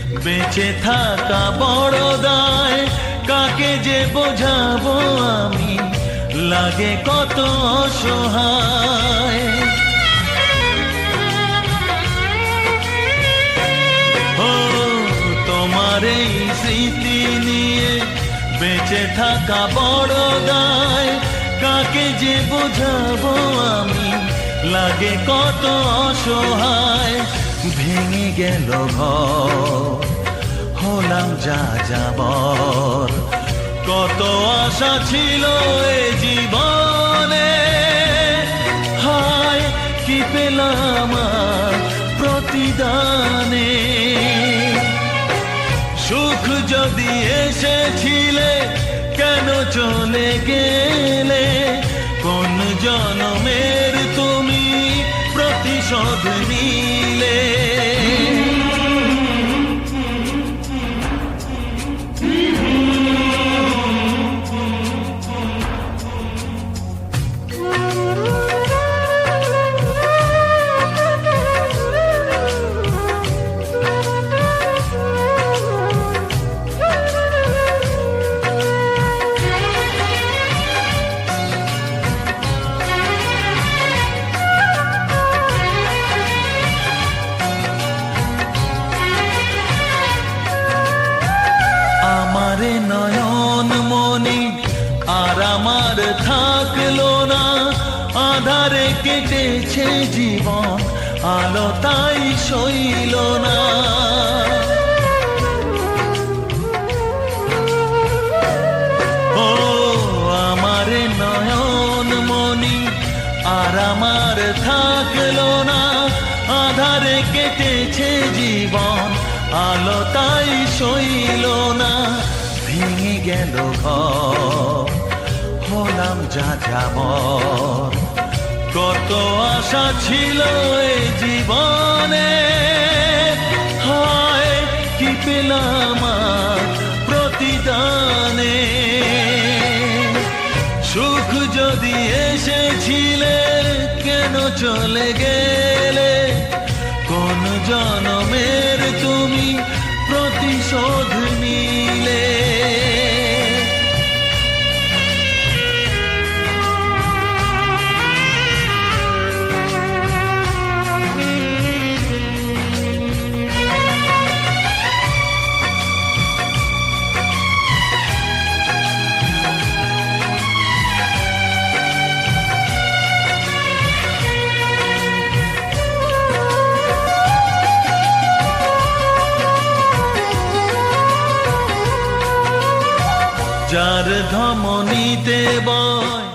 বেঁচে থাকা বড় দায়, কাকে যে বোঝাবো আমি, লাগে কত অসহায়। ও তোমার এই স্মৃতি নিয়ে বেঁচে থাকা বড় দায়, কাকে যে বোঝাবো আমি, লাগে কত অসহায়। ভেঙে গেল ঘর, হলাম যা যাবার, কত আশা ছিল এ জীবনে, হায় কি পেলাম আর প্রতিদানে। সুখ যদি এসেছিলে কেন চলে গেলে, কোন জনমের তুমি প্রতিশোধ নিলে। আমারে নয়ন মনি আর আমার থাকলো না, আধারে কেটেছে জীবন, আলো তাই সইল না। ও আমারে নয়ন মনি আর আমার থাকলো না, আধারে কেটেছে জীবন, আলো তাই সইল না। ভেঙে গেল ঘর, হলাম যা যাবার, কত আশা ছিল এ জীবনে, হায় কি পেলাম আর প্রতিদানে। সুখ যদি এসেছিলে কেন চলে গেলে, কোন জনমের তুমি প্রতিশোধ নিলে। যার ধমনীতে বয়